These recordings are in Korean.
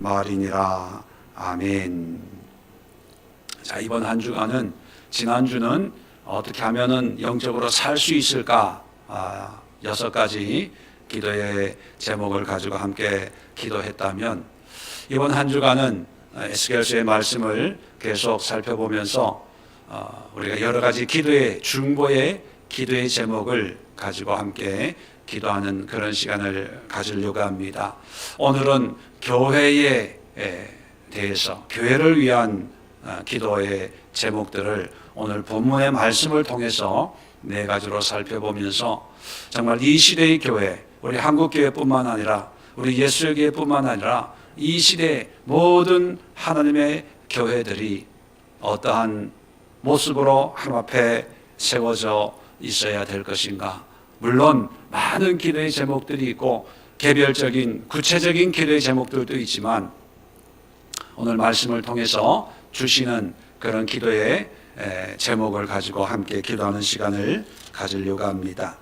말이니라. 아멘. 자, 이번 한 주간은, 지난주는 어떻게 하면은 영적으로 살 수 있을까? 6가지 기도의 제목을 가지고 함께 기도했다면, 이번 한 주간은 에스겔서의 말씀을 계속 살펴보면서 우리가 여러 가지 기도의 중보의 기도의 제목을 가지고 함께 기도하는 그런 시간을 가지려고 합니다. 오늘은 교회에 대해서, 교회를 위한 기도의 제목들을 오늘 본문의 말씀을 통해서 4가지로 살펴보면서 정말 이 시대의 교회, 우리 한국교회뿐만 아니라 우리 예수교회뿐만 아니라 이 시대의 모든 하나님의 교회들이 어떠한 모습으로 하나님 앞에 세워져 있어야 될 것인가. 물론 많은 기도의 제목들이 있고 개별적인 구체적인 기도의 제목들도 있지만, 오늘 말씀을 통해서 주시는 그런 기도의 제목을 가지고 함께 기도하는 시간을 가지려고 합니다.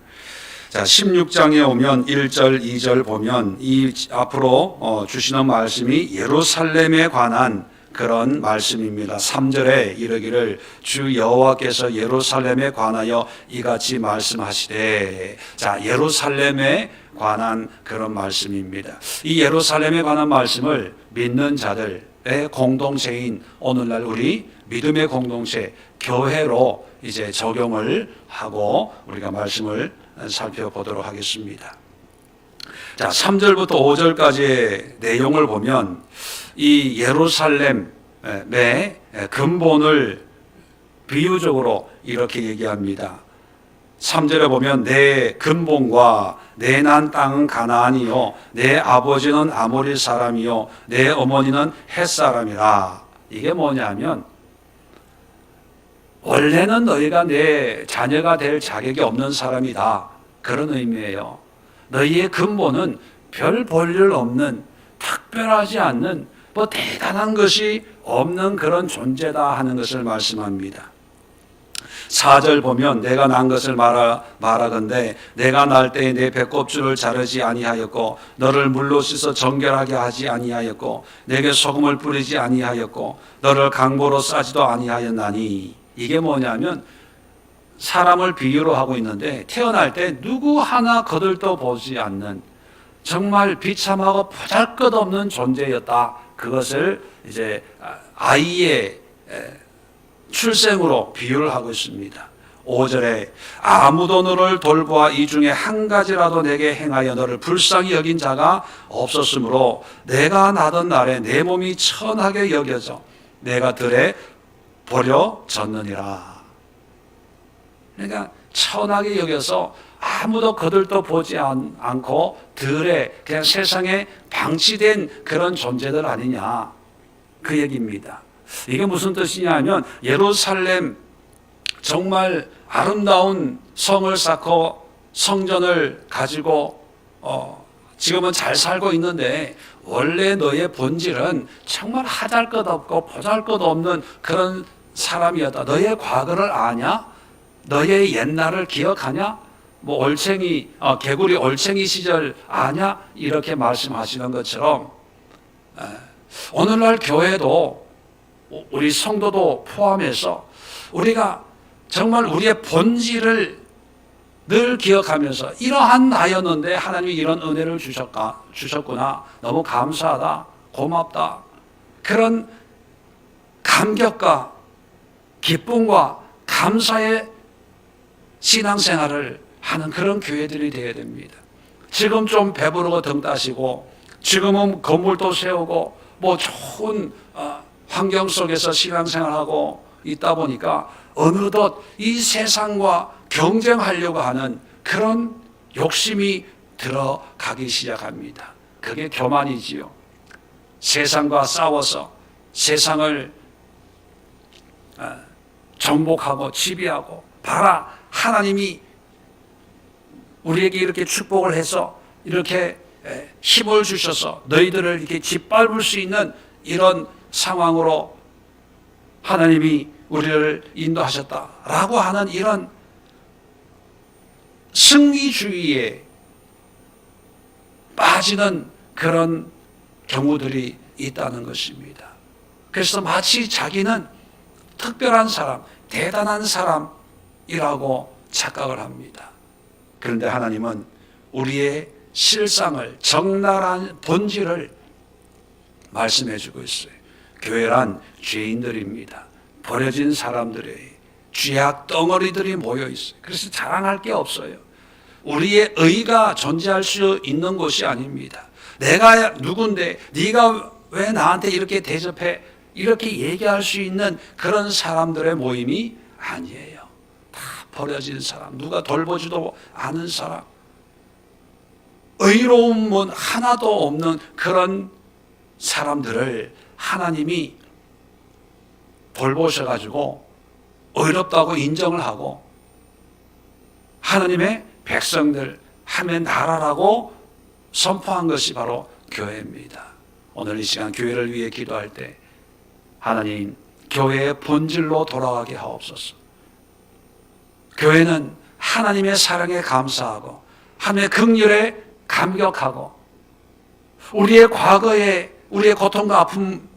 자, 16장에 오면 1절, 2절 보면 이 앞으로 주시는 말씀이 예루살렘에 관한 그런 말씀입니다. 3절에 이르기를 주 여호와께서 예루살렘에 관하여 이같이 말씀하시되. 자, 예루살렘에 관한 그런 말씀입니다. 이 예루살렘에 관한 말씀을 믿는 자들의 공동체인 오늘날 우리 믿음의 공동체, 교회로 이제 적용을 하고 우리가 말씀을 살펴보도록 하겠습니다. 자, 3절부터 5절까지의 내용을 보면 이 예루살렘의 근본을 비유적으로 이렇게 얘기합니다. 3절에 보면 내 근본과 내 난 땅은 가나안이요 내 아버지는 아모리 사람이요 내 어머니는 헷 사람이라. 이게 뭐냐면, 원래는 너희가 내 자녀가 될 자격이 없는 사람이다, 그런 의미예요. 너희의 근본은 별 볼일 없는, 특별하지 않는, 뭐 대단한 것이 없는 그런 존재다 하는 것을 말씀합니다. 4절 보면 내가 난 것을 말하건대 내가 날 때에 내 배꼽줄을 자르지 아니하였고 너를 물로 씻어 정결하게 하지 아니하였고 내게 소금을 뿌리지 아니하였고 너를 강보로 싸지도 아니하였나니. 이게 뭐냐면, 사람을 비유로 하고 있는데 태어날 때 누구 하나 거들떠 보지 않는 정말 비참하고 보잘것없는 존재였다. 그것을 이제 아이의 출생으로 비유를 하고 있습니다. 5절에 아무도 너를 돌보아 이 중에 한 가지라도 내게 행하여 너를 불쌍히 여긴 자가 없었으므로 내가 나던 날에 내 몸이 천하게 여겨져 내가 들에 버려졌느니라. 그러니까 천하게 여겨서 아무도 거들떠 보지 않고 들에 그냥 세상에 방치된 그런 존재들 아니냐, 그 얘기입니다. 이게 무슨 뜻이냐면, 예루살렘 정말 아름다운 성을 쌓고 성전을 가지고 지금은 잘 살고 있는데 원래 너의 본질은 정말 하잘것없고 보잘것없는 그런 사람이었다. 너의 과거를 아냐? 너의 옛날을 기억하냐? 뭐 올챙이 개구리 올챙이 시절 아냐? 이렇게 말씀하시는 것처럼 오늘날 교회도 우리 성도도 포함해서 우리가 정말 우리의 본질을 늘 기억하면서 이러한 나였는데 하나님이 이런 은혜를 주셨구나, 너무 감사하다, 고맙다, 그런 감격과 기쁨과 감사의 신앙생활을 하는 그런 교회들이 되어야 됩니다. 지금 좀 배부르고 등 따시고 지금은 건물도 세우고 뭐 좋은 환경 속에서 신앙생활하고 있다 보니까 어느덧 이 세상과 경쟁하려고 하는 그런 욕심이 들어가기 시작합니다. 그게 교만이지요. 세상과 싸워서 세상을 정복하고 지배하고, 봐라, 하나님이 우리에게 이렇게 축복을 해서 이렇게 힘을 주셔서 너희들을 이렇게 짓밟을 수 있는 이런 상황으로 하나님이 우리를 인도하셨다라고 하는 이런 승리주의에 빠지는 그런 경우들이 있다는 것입니다. 그래서 마치 자기는 특별한 사람, 대단한 사람이라고 착각을 합니다. 그런데 하나님은 우리의 실상을, 적나라한 본질을 말씀해 주고 있어요. 교회란 죄인들입니다. 버려진 사람들의 죄악 덩어리들이 모여 있어요. 그래서 자랑할 게 없어요. 우리의 의가 존재할 수 있는 곳이 아닙니다. 내가 누군데 네가 왜 나한테 이렇게 대접해? 이렇게 얘기할 수 있는 그런 사람들의 모임이 아니에요. 다 버려진 사람, 누가 돌보지도 않은 사람, 의로움은 하나도 없는 그런 사람들을 하나님이 돌보셔가지고 의롭다고 인정을 하고 하나님의 백성들, 하나님의 나라라고 선포한 것이 바로 교회입니다. 오늘 이 시간 교회를 위해 기도할 때 하나님, 교회의 본질로 돌아가게 하옵소서. 교회는 하나님의 사랑에 감사하고 하나님의 긍휼에 감격하고 우리의 과거에 우리의 고통과 아픔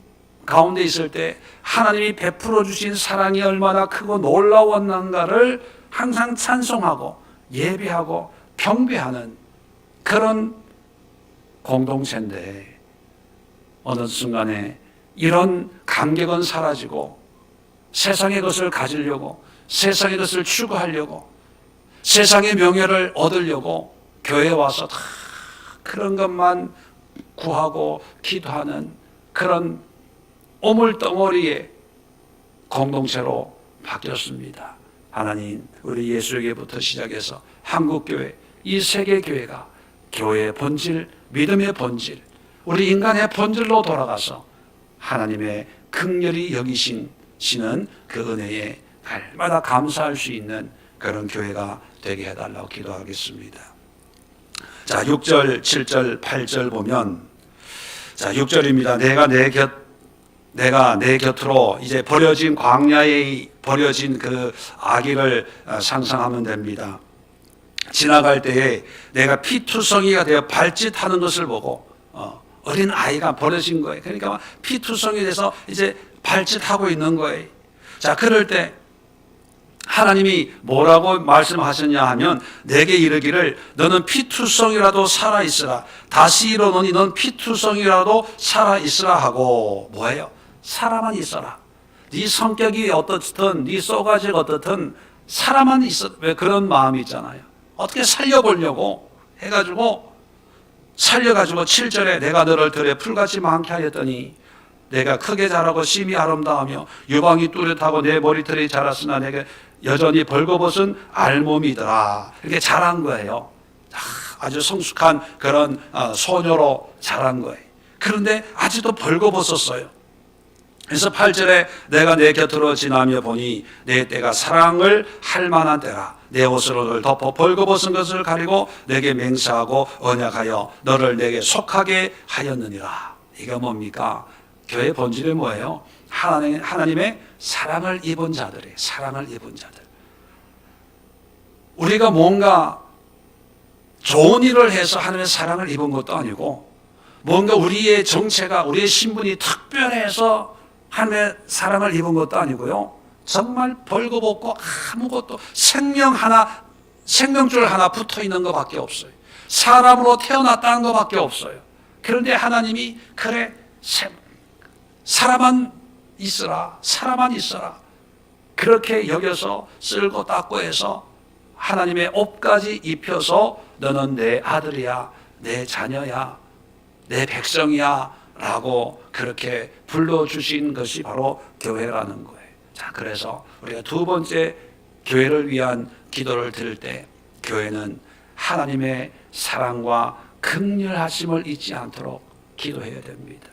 가운데 있을 때 하나님이 베풀어 주신 사랑이 얼마나 크고 놀라웠는가를 항상 찬송하고 예배하고 경배하는 그런 공동체인데 어느 순간에 이런 감격은 사라지고 세상의 것을 가지려고, 세상의 것을 추구하려고, 세상의 명예를 얻으려고 교회에 와서 다 그런 것만 구하고 기도하는 그런 오물덩어리의 공동체로 바뀌었습니다. 하나님, 우리 예수에게부터 시작해서 한국교회, 이 세계교회가 교회의 본질, 믿음의 본질, 우리 인간의 본질로 돌아가서 하나님의 긍휼히 여기시는 그 은혜에 날마다 감사할 수 있는 그런 교회가 되게 해달라고 기도하겠습니다. 자, 6절, 7절, 8절 보면, 자, 6절입니다. 내가 내 곁으로 이제 버려진 광야에 버려진 그 아기를 상상하면 됩니다. 지나갈 때에 내가 피투성이가 되어 발짓하는 것을 보고 어린 아이가 버려진 거예요. 그러니까 피투성이 돼서 이제 발짓하고 있는 거예요. 자, 그럴 때 하나님이 뭐라고 말씀하셨냐 하면 내게 이르기를 너는 피투성이라도 살아있으라. 다시 이르노니 넌 피투성이라도 살아있으라 하고 뭐예요? 살아만 있어라. 네 성격이 어떻든 네 쏘가지가 어떻든 살아만 있어. 왜 그런 마음이 있잖아요. 어떻게 살려보려고 해가지고 살려가지고 7절에 내가 너를 들에 풀같이 많게 하였더니 내가 크게 자라고 심히 아름다우며 유방이 뚜렷하고 내 머리털이 자랐으나 내게 여전히 벌거벗은 알몸이더라. 이렇게 자란 거예요. 아주 성숙한 그런 소녀로 자란 거예요. 그런데 아직도 벌거벗었어요. 그래서 8절에 내가 내 곁으로 지나며 보니 내 때가 사랑을 할 만한 때라. 내 옷으로 너를 덮어 벌거벗은 것을 가리고 내게 맹세하고 언약하여 너를 내게 속하게 하였느니라. 이게 뭡니까? 교회의 본질이 뭐예요? 하나님의 사랑을 입은 자들이에요. 사랑을 입은 자들. 우리가 뭔가 좋은 일을 해서 하나님의 사랑을 입은 것도 아니고 뭔가 우리의 정체가 우리의 신분이 특별해서 하나님의 사랑을 입은 것도 아니고요. 정말 벌거벗고 아무것도 생명줄 하나 붙어 있는 것밖에 없어요. 사람으로 태어났다는 것밖에 없어요. 그런데 하나님이 그래 사람만 있으라, 사람만 있어라. 그렇게 여겨서 쓸고 닦고 해서 하나님의 옷까지 입혀서 너는 내 아들이야, 내 자녀야, 내 백성이야 라고 그렇게 불러주신 것이 바로 교회라는 거예요. 자, 그래서 우리가 두 번째 교회를 위한 기도를 드릴 때 교회는 하나님의 사랑과 긍휼하심을 잊지 않도록 기도해야 됩니다.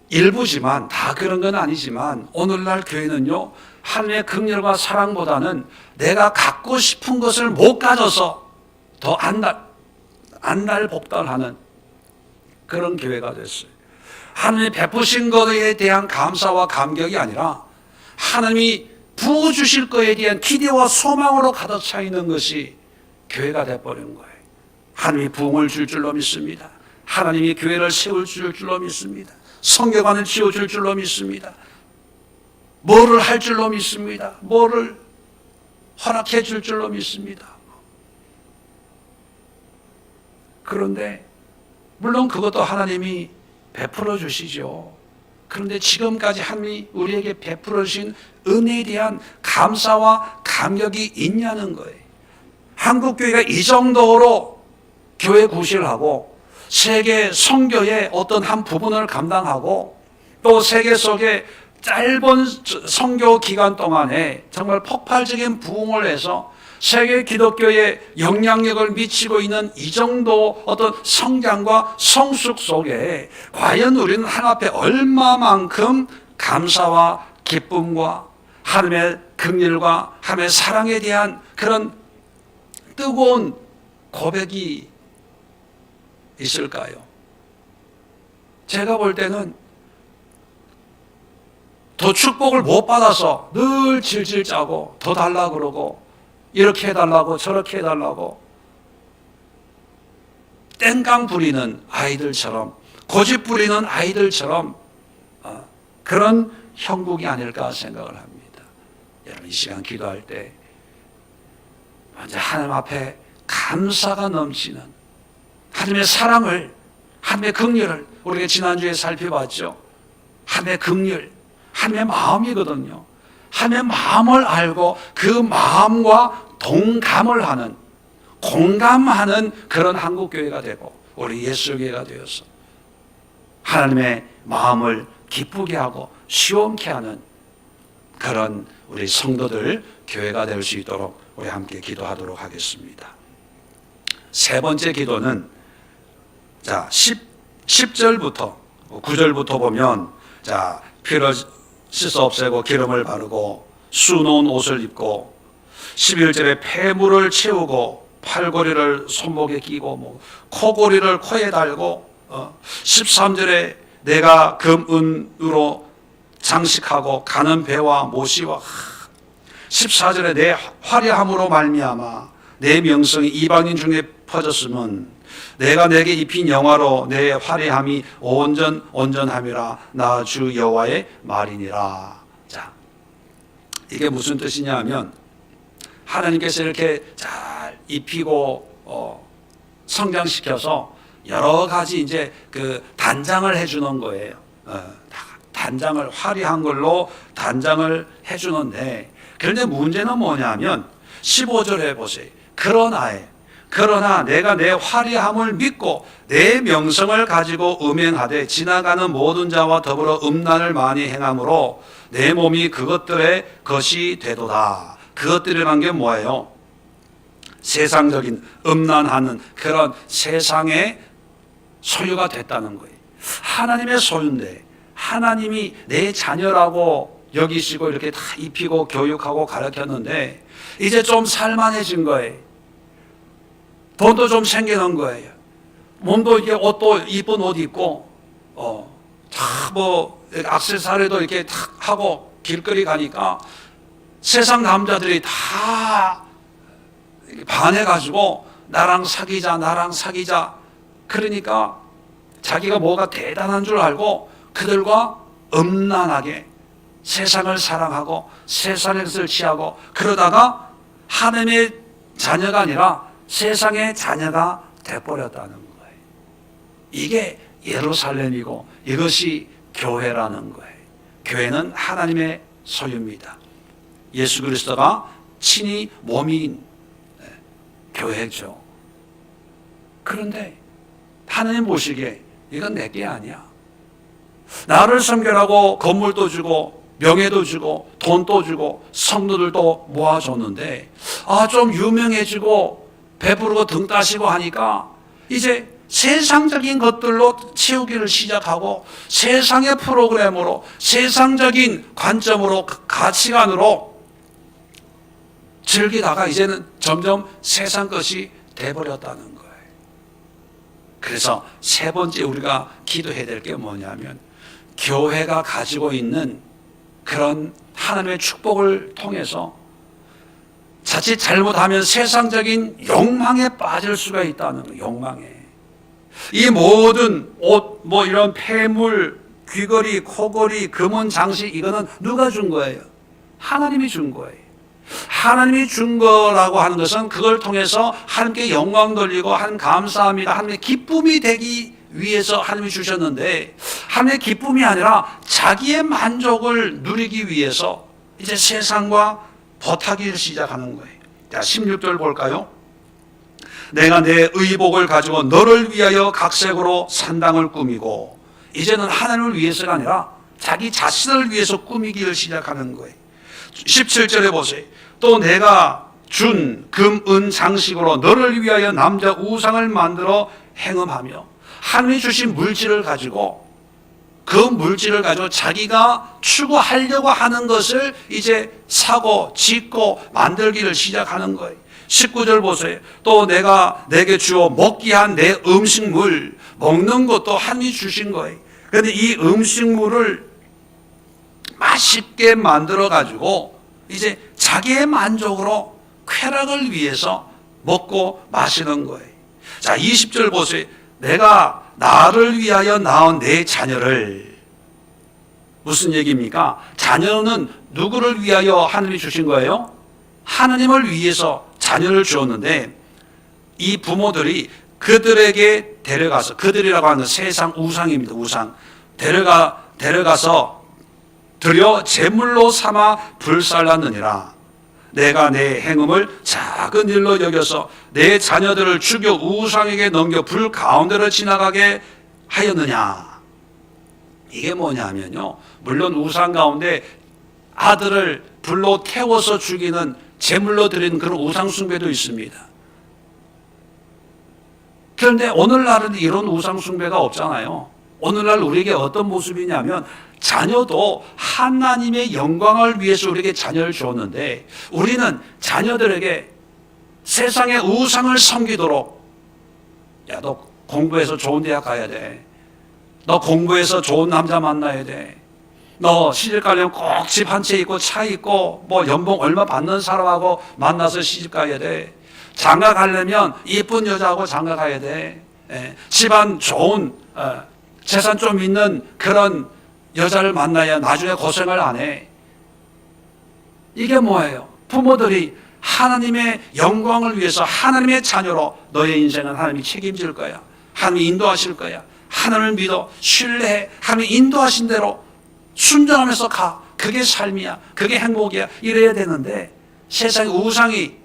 일부지만 다 그런 건 아니지만 오늘날 교회는요 하나님의 긍휼과 사랑보다는 내가 갖고 싶은 것을 못 가져서 더 안달복달하는 그런 교회가 됐어요. 하나님이 베푸신 것에 대한 감사와 감격이 아니라 하나님이 부어주실 것에 대한 기대와 소망으로 가득 차 있는 것이 교회가 돼버린 거예요. 하나님이 부흥을 줄 줄로 믿습니다. 하나님이 교회를 세울 줄로 믿습니다. 성경관을 지어줄 줄로 믿습니다. 뭐를 할 줄로 믿습니다. 뭐를 허락해 줄 줄로 믿습니다. 그런데 물론 그것도 하나님이 베풀어 주시죠. 그런데 지금까지 하나님이 우리에게 베풀어 주신 은혜에 대한 감사와 감격이 있냐는 거예요. 한국교회가 이 정도로 교회 구실을 하고 세계 선교의 어떤 한 부분을 감당하고 또 세계 속에 짧은 선교 기간 동안에 정말 폭발적인 부흥을 해서 세계 기독교에 영향력을 미치고 있는 이 정도 어떤 성장과 성숙 속에 과연 우리는 하나님 앞에 얼마만큼 감사와 기쁨과 하나님의 긍휼과 하나님의 사랑에 대한 그런 뜨거운 고백이 있을까요? 제가 볼 때는 더 축복을 못 받아서 늘 질질 짜고 더 달라 그러고 이렇게 해달라고 저렇게 해달라고 땡깡 부리는 아이들처럼 고집 부리는 아이들처럼 그런 형국이 아닐까 생각을 합니다. 여러분 이 시간 기도할 때 먼저 하나님 앞에 감사가 넘치는 하나님의 사랑을 하나님의 긍휼을 우리가 지난주에 살펴봤죠. 하나님의 긍휼 하나님의 마음이거든요. 하나님의 마음을 알고 그 마음과 동감을 하는 공감하는 그런 한국교회가 되고 우리 예수교회가 되어서 하나님의 마음을 기쁘게 하고 시원케 하는 그런 우리 성도들 교회가 될 수 있도록 우리 함께 기도하도록 하겠습니다. 세 번째 기도는 자 10절부터 9절부터 보면 자 피를 씻어 없애고 기름을 바르고 수놓은 옷을 입고 11절에 폐물을 채우고 팔고리를 손목에 끼고 코고리를 코에 달고 13절에 내가 금은으로 장식하고 가는 배와 모시와 14절에 내 화려함으로 말미암아 내 명성이 이방인 중에 퍼졌으면 내가 내게 입힌 영화로 내 화려함이 온전함이라 나 주 여호와의 말이니라. 자, 이게 무슨 뜻이냐 하면 하나님께서 이렇게 잘 입히고 성장시켜서 여러 가지 이제 그 단장을 해주는 거예요. 단장을 화려한 걸로 단장을 해주는데 그런데 문제는 뭐냐면 15절에 보세요. 그러나 내가 내 화려함을 믿고 내 명성을 가지고 음행하되 지나가는 모든 자와 더불어 음란을 많이 행함으로 내 몸이 그것들의 것이 되도다. 그것들이란 게 뭐예요? 세상적인 음란하는 그런 세상의 소유가 됐다는 거예요. 하나님의 소유인데 하나님이 내 자녀라고 여기시고 이렇게 다 입히고 교육하고 가르쳤는데 이제 좀 살만해진 거예요. 돈도 좀 생기는 거예요. 몸도 이게 옷도 이쁜 옷 입고 액세서리도 이렇게 탁 하고 길거리 가니까 세상 남자들이 다 반해가지고 나랑 사귀자 그러니까 자기가 뭐가 대단한 줄 알고 그들과 음란하게 세상을 사랑하고 세상의 것을 취하고 그러다가 하나님의 자녀가 아니라 세상의 자녀가 되어버렸다는 거예요. 이게 예루살렘이고 이것이 교회라는 거예요. 교회는 하나님의 소유입니다. 예수 그리스도가 친히 몸인 교회죠. 그런데 하나님 보시기에 이건 내 게 아니야. 나를 섬기라고 건물도 주고 명예도 주고 돈도 주고 성도들도 모아줬는데 좀 유명해지고 배부르고 등 따시고 하니까 이제 세상적인 것들로 채우기를 시작하고 세상의 프로그램으로 세상적인 관점으로 가치관으로 즐기다가 이제는 점점 세상 것이 돼버렸다는 거예요. 그래서 세 번째 우리가 기도해야 될 게 뭐냐면 교회가 가지고 있는 그런 하나님의 축복을 통해서 자칫 잘못하면 세상적인 욕망에 빠질 수가 있다는 거예요. 욕망에. 이 모든 옷, 뭐 이런 폐물, 귀걸이, 코걸이, 금은 장식, 이거는 누가 준 거예요? 하나님이 준 거예요. 하나님이 준 거라고 하는 것은 그걸 통해서 하나님께 영광 돌리고 하나님 감사합니다, 하나님의 기쁨이 되기 위해서 하나님이 주셨는데, 하나님의 기쁨이 아니라 자기의 만족을 누리기 위해서 이제 세상과 버타기를 시작하는 거예요. 자, 16절 볼까요? 내가 내 의복을 가지고 너를 위하여 각색으로 산당을 꾸미고, 이제는 하나님을 위해서가 아니라 자기 자신을 위해서 꾸미기를 시작하는 거예요. 17절에 보세요. 또 내가 준 금, 은 장식으로 너를 위하여 남자 우상을 만들어 행음하며, 하나님이 주신 물질을 가지고, 그 물질을 가지고 자기가 추구하려고 하는 것을 이제 사고 짓고 만들기를 시작하는 거예요. 19절 보세요. 또 내가 내게 주어 먹게 한 내 음식물, 먹는 것도 하나님이 주신 거예요. 그런데 이 음식물을 맛있게 만들어 가지고 이제 자기의 만족으로 쾌락을 위해서 먹고 마시는 거예요. 자, 20절 보세요. 내가 나를 위하여 낳은 내 자녀를, 무슨 얘기입니까? 자녀는 누구를 위하여 하나님이 주신 거예요? 하나님을 위해서 자녀를 주었는데, 이 부모들이 그들에게 데려가서, 그들이라고 하는 세상 우상입니다. 우상. 데려가서 들여 제물로 삼아 불살랐느니라. 내가 내 행음을 작은 일로 여겨서 내 자녀들을 죽여 우상에게 넘겨 불 가운데로 지나가게 하였느냐. 이게 뭐냐면요, 물론 우상 가운데 아들을 불로 태워서 죽이는, 제물로 드리는 그런 우상 숭배도 있습니다. 그런데 오늘날은 이런 우상 숭배가 없잖아요. 오늘날 우리에게 어떤 모습이냐면, 자녀도 하나님의 영광을 위해서 우리에게 자녀를 주었는데, 우리는 자녀들에게 세상의 우상을 섬기도록, 야, 너 공부해서 좋은 대학 가야 돼, 너 공부해서 좋은 남자 만나야 돼, 너 시집 가려면 꼭 집 한 채 있고 차 있고 뭐 연봉 얼마 받는 사람하고 만나서 시집 가야 돼, 장가 가려면 예쁜 여자하고 장가 가야 돼, 집안 좋은 재산 좀 있는 그런 여자를 만나야 나중에 고생을 안 해. 이게 뭐예요? 부모들이 하나님의 영광을 위해서 하나님의 자녀로, 너의 인생은 하나님이 책임질 거야, 하나님이 인도하실 거야, 하나님을 믿어, 신뢰해, 하나님이 인도하신 대로 순종하면서 가, 그게 삶이야, 그게 행복이야, 이래야 되는데, 세상의 우상이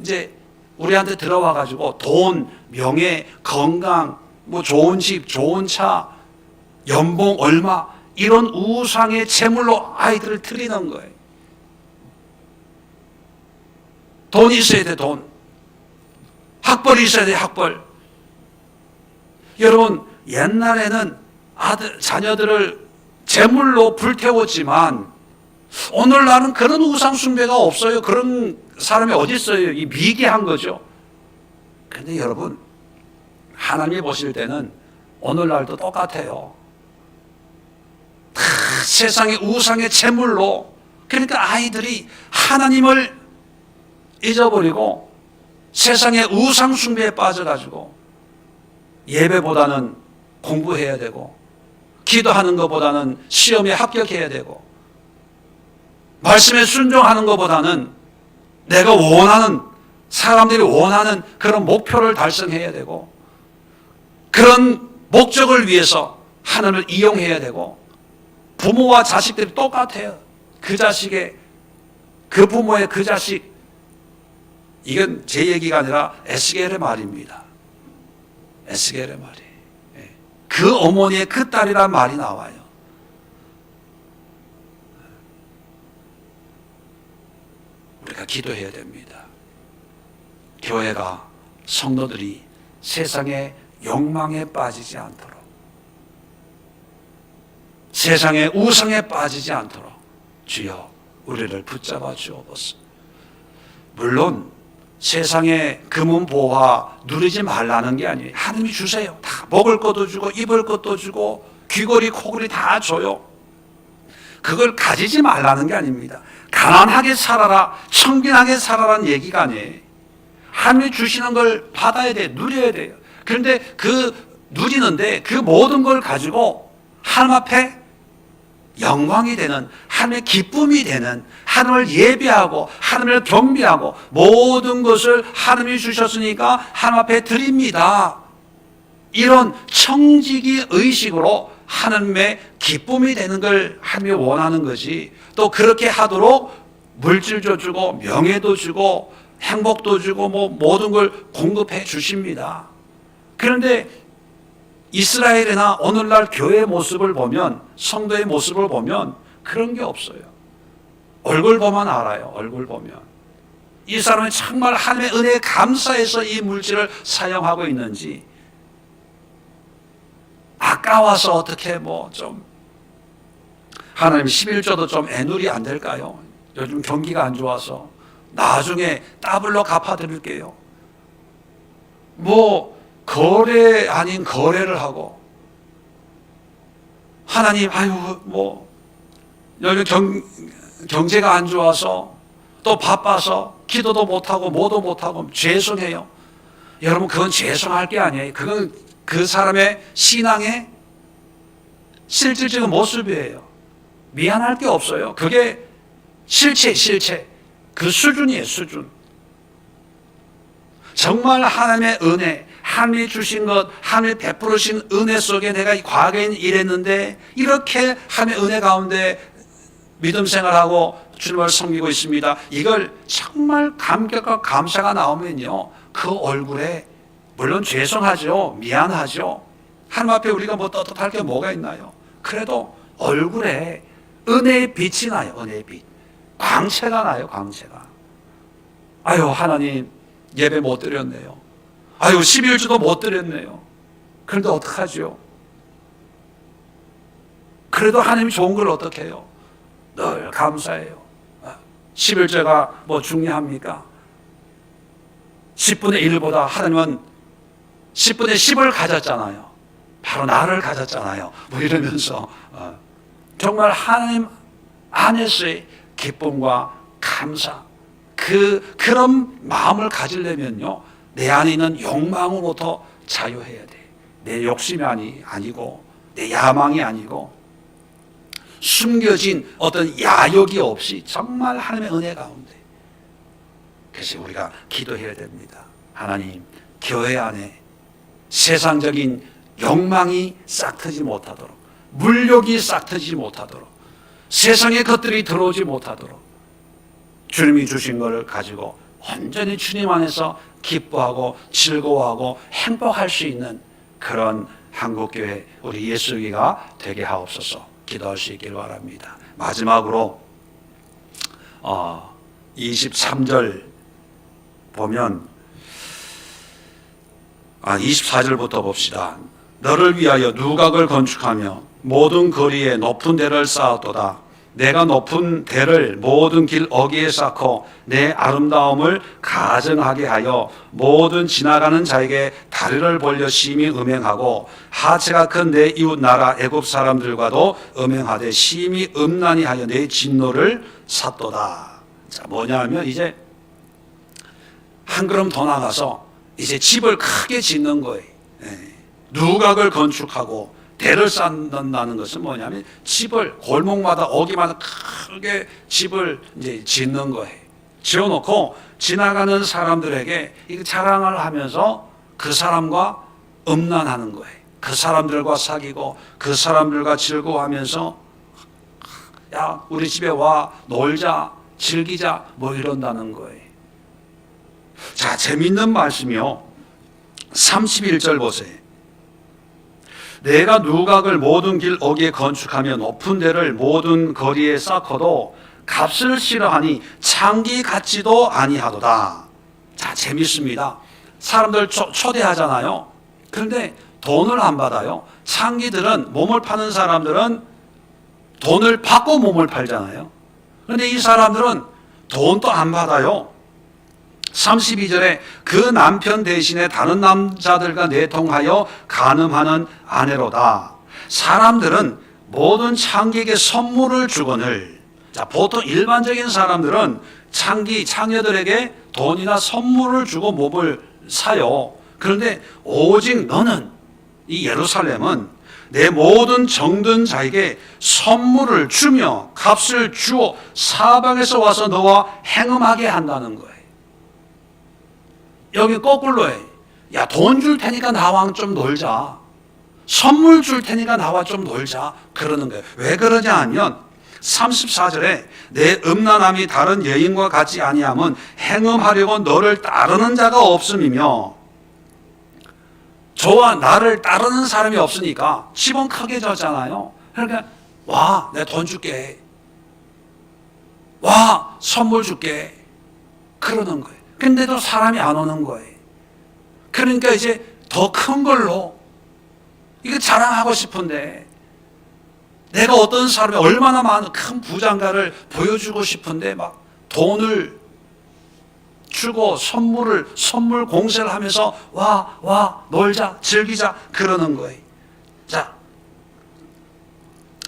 이제 우리한테 들어와 가지고 돈, 명예, 건강, 뭐 좋은 집, 좋은 차, 연봉 얼마, 이런 우상의 제물로 아이들을 들이는 거예요. 돈이 있어야 돼, 돈. 학벌이 있어야 돼, 학벌. 여러분, 옛날에는 자녀들을 제물로 불태웠지만, 오늘날은 그런 우상 숭배가 없어요. 그런 사람이 어디 있어요? 이 미개한 거죠. 근데 여러분, 하나님이 보실 때는 오늘날도 똑같아요. 다 세상의 우상의 제물로, 그러니까 아이들이 하나님을 잊어버리고 세상의 우상 숭배에 빠져가지고 예배보다는 공부해야 되고, 기도하는 것보다는 시험에 합격해야 되고, 말씀에 순종하는 것보다는 내가 원하는, 사람들이 원하는 그런 목표를 달성해야 되고, 그런 목적을 위해서 하나님을 이용해야 되고, 부모와 자식들이 똑같아요. 그 자식의, 그 부모의 그 자식, 이건 제 얘기가 아니라 에스겔의 말입니다. 에스겔의 말이. 그 어머니의 그 딸이란 말이 나와요. 우리가 기도해야 됩니다. 교회가, 성도들이 세상의 욕망에 빠지지 않도록, 세상의 우상에 빠지지 않도록 주여 우리를 붙잡아 주옵소서. 물론 세상의 금은보화 누리지 말라는 게 아니에요. 하나님이 주세요. 다 먹을 것도 주고 입을 것도 주고 귀걸이 코걸이 다 줘요. 그걸 가지지 말라는 게 아닙니다. 가난하게 살아라, 청빈하게 살아라는 얘기가 아니에요. 하나님이 주시는 걸 받아야 돼, 누려야 돼요. 그런데 그 누리는데 그 모든 걸 가지고 하나님 앞에 영광이 되는, 하나님의 기쁨이 되는, 하나님을 예배하고 하나님을 경배하고 모든 것을 하나님이 주셨으니까 하나님 앞에 드립니다. 이런 청지기 의식으로 하나님의 기쁨이 되는 걸 하나님이 원하는 거지, 또 그렇게 하도록 물질도 주고 명예도 주고 행복도 주고 뭐 모든 걸 공급해 주십니다. 그런데 이스라엘이나 오늘날 교회의 모습을 보면, 성도의 모습을 보면 그런 게 없어요. 얼굴 보면 알아요. 얼굴 보면 이 사람은 정말 하나님의 은혜에 감사해서 이 물질을 사용하고 있는지, 아까워서 어떻게 뭐 좀 하나님 11조도 좀 애누리 안 될까요? 요즘 경기가 안 좋아서 나중에 더블로 갚아드릴게요. 뭐 거래 아닌 거래를 하고, 하나님 아유 뭐 요즘 경제가 안 좋아서 또 바빠서 기도도 못하고 뭐도 못하고 죄송해요. 여러분, 그건 죄송할 게 아니에요. 그건 그 사람의 신앙의 실질적인 모습이에요. 미안할 게 없어요. 그게 실체 그 수준이에요. 수준. 정말 하나님의 은혜, 하나님이 주신 것, 하나님이 베풀으신 은혜 속에 내가 과거에는 이랬는데 이렇게 하나님의 은혜 가운데 믿음 생활하고 주님을 섬기고 있습니다. 이걸 정말 감격과 감사가 나오면요, 그 얼굴에 물론 죄송하죠, 미안하죠. 하나님 앞에 우리가 뭐 떳떳할 게 뭐가 있나요? 그래도 얼굴에 은혜의 빛이 나요. 은혜의 빛, 광채가 나요. 광채가. 아유 하나님, 예배 못 드렸네요. 아유 11주도 못 드렸네요. 그런데 어떡하죠? 그래도 하나님이 좋은 걸 어떻게 해요? 늘 감사해요. 11조가 뭐 중요합니까? 10분의 1보다 하나님은 10분의 10을 가졌잖아요. 바로 나를 가졌잖아요. 뭐 이러면서 정말 하나님 안에서의 기쁨과 감사, 그런 마음을 가지려면요, 내 안에 있는 욕망으로부터 자유해야 돼. 내 욕심이 아니고 내 야망이 아니고 숨겨진 어떤 야욕이 없이 정말 하나님의 은혜 가운데. 그래서 우리가 기도해야 됩니다. 하나님, 교회 안에 세상적인 욕망이 싹트지 못하도록, 물욕이 싹트지 못하도록, 세상의 것들이 들어오지 못하도록 주님이 주신 것을 가지고 온전히 주님 안에서 기뻐하고 즐거워하고 행복할 수 있는 그런 한국교회 우리 예수교회가 되게 하옵소서. 기도할 수 있기를 바랍니다. 마지막으로 23절 보면 24절부터 봅시다. 너를 위하여 누각을 건축하며 모든 거리에 높은 대를 쌓았도다. 내가 높은 대를 모든 길 어귀에 쌓고 내 아름다움을 가증하게 하여 모든 지나가는 자에게 다리를 벌려 심히 음행하고 하체가 큰 내 이웃 나라 애굽 사람들과도 음행하되 심히 음란히 하여 내 진노를 샀도다. 자, 뭐냐면 이제 한 걸음 더 나가서 이제 집을 크게 짓는 거예요. 누각을 건축하고 대를 쌓는다는 것은 뭐냐면 집을 골목마다 어기마다 크게 집을 이제 짓는 거예요. 지어놓고 지나가는 사람들에게 이 자랑을 하면서 그 사람과 음란하는 거예요. 그 사람들과 사귀고 그 사람들과 즐거워하면서 야 우리 집에 와 놀자 즐기자 뭐 이런다는 거예요. 자, 재밌는 말씀이요. 31절 보세요. 내가 누각을 모든 길 어귀에 건축하며 높은 데를 모든 거리에 쌓고도 값을 싫어하니 창기 같지도 아니하도다. 자, 재밌습니다. 사람들 초대하잖아요. 그런데 돈을 안 받아요. 창기들은, 몸을 파는 사람들은 돈을 받고 몸을 팔잖아요. 그런데 이 사람들은 돈도 안 받아요. 32절에 그 남편 대신에 다른 남자들과 내통하여 간음하는 아내로다. 사람들은 모든 창기에게 선물을 주거늘. 자, 보통 일반적인 사람들은 창녀들에게 돈이나 선물을 주고 몸을 사요. 그런데 오직 너는 이 예루살렘은 내 모든 정든 자에게 선물을 주며 값을 주어 사방에서 와서 너와 행음하게 한다는 거예요. 여기 거꾸로 해. 야, 돈 줄 테니까 나와 좀 놀자. 선물 줄 테니까 나와 좀 놀자. 그러는 거예요. 왜 그러냐 하면 34절에 내 음란함이 다른 여인과 같지 아니함은 행음하려고 너를 따르는 자가 없음이며, 저와 나를 따르는 사람이 없으니까 집은 크게 졌잖아요. 그러니까 와, 내가 돈 줄게. 와, 선물 줄게. 그러는 거예요. 근데도 사람이 안 오는 거예요. 그러니까 이제 더 큰 걸로 이거 자랑하고 싶은데, 내가 어떤 사람이 얼마나 많은 큰 부장가를 보여주고 싶은데 막 돈을 주고 선물 공세를 하면서 와 놀자 즐기자 그러는 거예요. 자,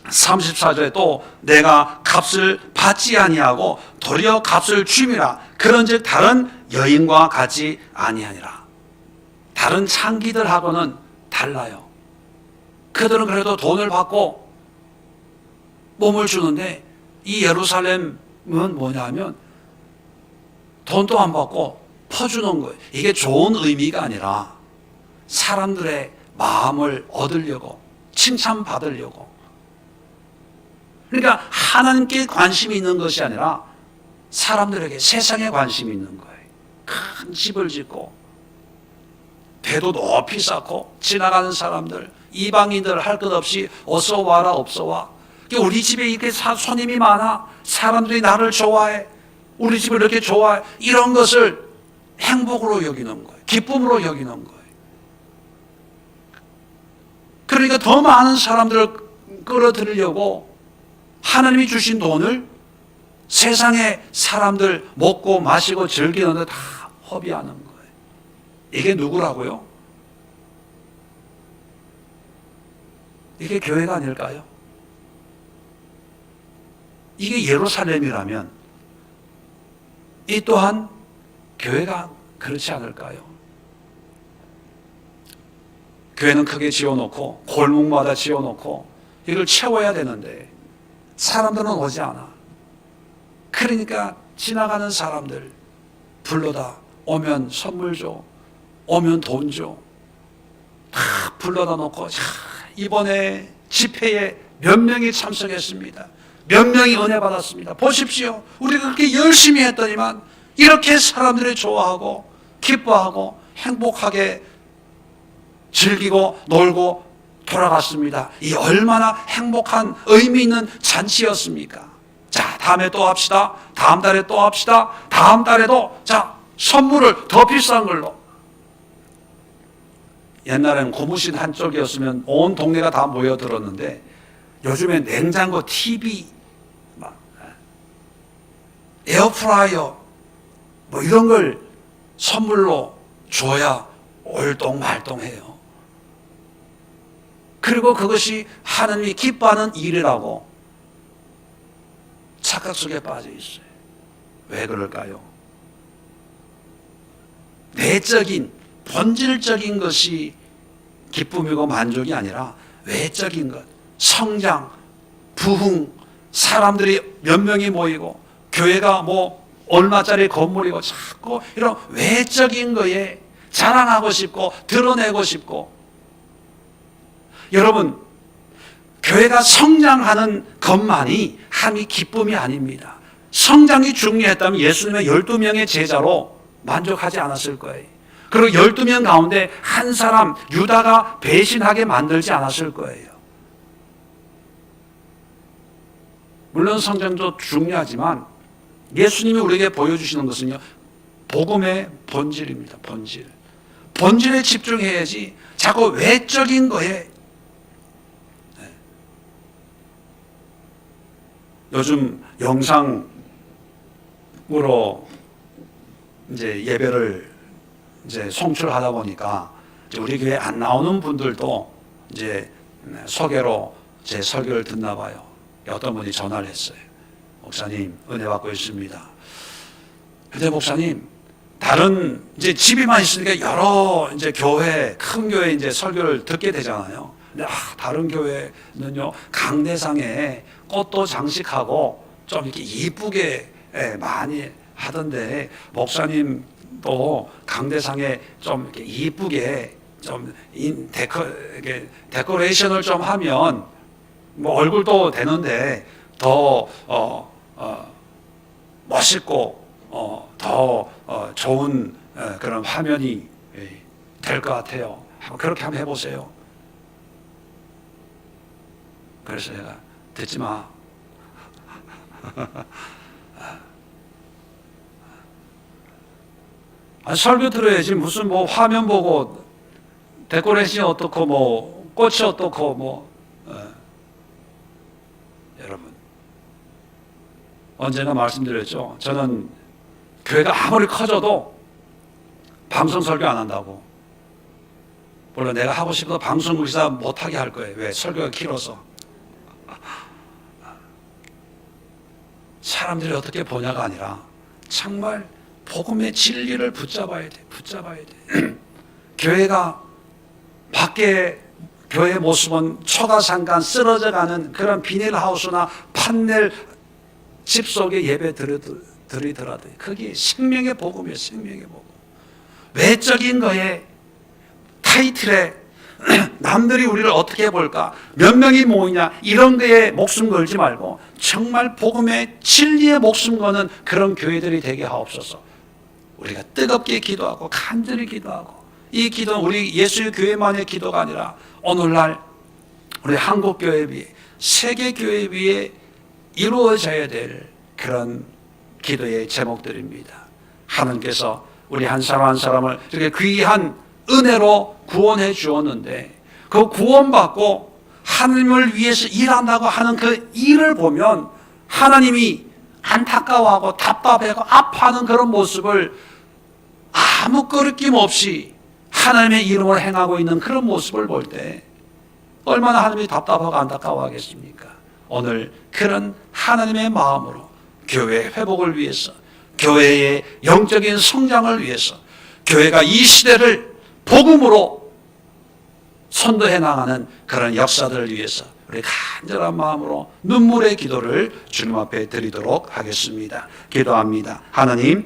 34절에 또 내가 값을 받지 아니하고 도리어 값을 줌이라 그런즉 다른 여인과 같이 아니하니라. 다른 창기들하고는 달라요. 그들은 그래도 돈을 받고 몸을 주는데, 이 예루살렘은 뭐냐면 돈도 안 받고 퍼주는 거예요. 이게 좋은 의미가 아니라 사람들의 마음을 얻으려고, 칭찬받으려고. 그러니까 하나님께 관심이 있는 것이 아니라 사람들에게, 세상에 관심이 있는 거예요. 큰 집을 짓고 배도 높이 쌓고 지나가는 사람들, 이방인들 할 것 없이 어서 와라 없어 와. 우리 집에 이렇게 손님이 많아. 사람들이 나를 좋아해. 우리 집을 이렇게 좋아해. 이런 것을 행복으로 여기는 거예요. 기쁨으로 여기는 거예요. 그러니까 더 많은 사람들을 끌어들이려고 하나님이 주신 돈을 세상의 사람들 먹고 마시고 즐기는 데 다 허비하는 거예요. 이게 누구라고요? 이게 교회가 아닐까요? 이게 예루살렘이라면 이 또한 교회가 그렇지 않을까요? 교회는 크게 지어놓고 골목마다 지어놓고 이걸 채워야 되는데 사람들은 오지 않아. 그러니까 지나가는 사람들 불러다 오면 선물 줘, 오면 돈 줘, 다 불러다 놓고, 자, 이번에 집회에 몇 명이 참석했습니다. 몇 명이 은혜 받았습니다. 보십시오. 우리가 그렇게 열심히 했더니만 이렇게 사람들이 좋아하고 기뻐하고 행복하게 즐기고 놀고 돌아갔습니다. 이 얼마나 행복한 의미 있는 잔치였습니까? 자, 다음에 또 합시다. 다음 달에 또 합시다. 다음 달에도 자, 선물을 더 비싼 걸로. 옛날에는 고무신 한쪽이었으면 온 동네가 다 모여들었는데 요즘엔 냉장고, TV, 에어프라이어 뭐 이런 걸 선물로 줘야 올동말동해요. 그리고 그것이 하나님이 기뻐하는 일이라고 착각 속에 빠져 있어요. 왜 그럴까요? 내적인, 본질적인 것이 기쁨이고 만족이 아니라 외적인 것, 성장, 부흥, 사람들이 몇 명이 모이고 교회가 뭐 얼마짜리 건물이고 자꾸 이런 외적인 거에 자랑하고 싶고 드러내고 싶고. 여러분, 교회가 성장하는 것만이 하나님의 기쁨이 아닙니다. 성장이 중요했다면 예수님의 12명의 제자로 만족하지 않았을 거예요. 그리고 12명 가운데 한 사람 유다가 배신하게 만들지 않았을 거예요. 물론 성장도 중요하지만 예수님이 우리에게 보여주시는 것은요, 복음의 본질입니다. 본질. 본질에 집중해야지 자꾸 외적인 거에. 요즘 영상으로 이제 예배를 이제 송출하다 보니까 이제 우리 교회 안 나오는 분들도 이제 소개로 제 설교를 듣나 봐요. 어떤 분이 전화를 했어요. 목사님, 은혜 받고 있습니다. 근데 목사님, 다른 이제 집이만 있으니까 여러 이제 교회, 큰 교회 이제 설교를 듣게 되잖아요. 근데 다른 교회는요, 강대상에 꽃도 장식하고 좀 이렇게 이쁘게 많이 하던데, 목사님도 강대상에 좀 이렇게 이쁘게 좀 데코레이션을 좀 하면 뭐 얼굴도 되는데 더 멋있고 더 좋은 그런 화면이 될 것 같아요. 그렇게 한번 해보세요. 그래서 제가 듣지 마. 설교 들어야지 무슨 뭐 화면 보고 데코레이션이 어떻고 뭐 꽃이 어떻고 뭐 여러분 언제나 말씀드렸죠. 저는 교회가 아무리 커져도 방송 설교 안 한다고. 물론 내가 하고 싶어도 방송 의사 못하게 할 거예요. 왜? 설교가 길어서. 사람들이 어떻게 보냐가 아니라 정말 복음의 진리를 붙잡아야 돼. 붙잡아야 돼. 교회가 밖에 교회 모습은 초가상간 쓰러져가는 그런 비닐하우스나 판넬 집 속에 예배 드리더라도 그게 생명의 복음이에요. 생명의 복음. 외적인 거에 타이틀에 남들이 우리를 어떻게 볼까, 몇 명이 모이냐 이런 거에 목숨 걸지 말고 정말 복음의 진리에 목숨 거는 그런 교회들이 되게 하옵소서. 우리가 뜨겁게 기도하고 간절히 기도하고, 이 기도는 우리 예수의 교회만의 기도가 아니라 오늘날 우리 한국교회 위에, 세계교회 위에 이루어져야 될 그런 기도의 제목들입니다. 하나님께서 우리 한 사람 한 사람을 이렇게 귀한 은혜로 구원해 주었는데, 그 구원받고 하나님을 위해서 일한다고 하는 그 일을 보면 하나님이 안타까워하고 답답해하고 아파하는 그런 모습을 아무 거리낌 없이 하나님의 이름을 행하고 있는 그런 모습을 볼 때 얼마나 하나님이 답답하고 안타까워하겠습니까? 오늘 그런 하나님의 마음으로 교회의 회복을 위해서, 교회의 영적인 성장을 위해서, 교회가 이 시대를 복음으로 선도해 나가는 그런 역사들을 위해서 우리 간절한 마음으로 눈물의 기도를 주님 앞에 드리도록 하겠습니다. 기도합니다. 하나님,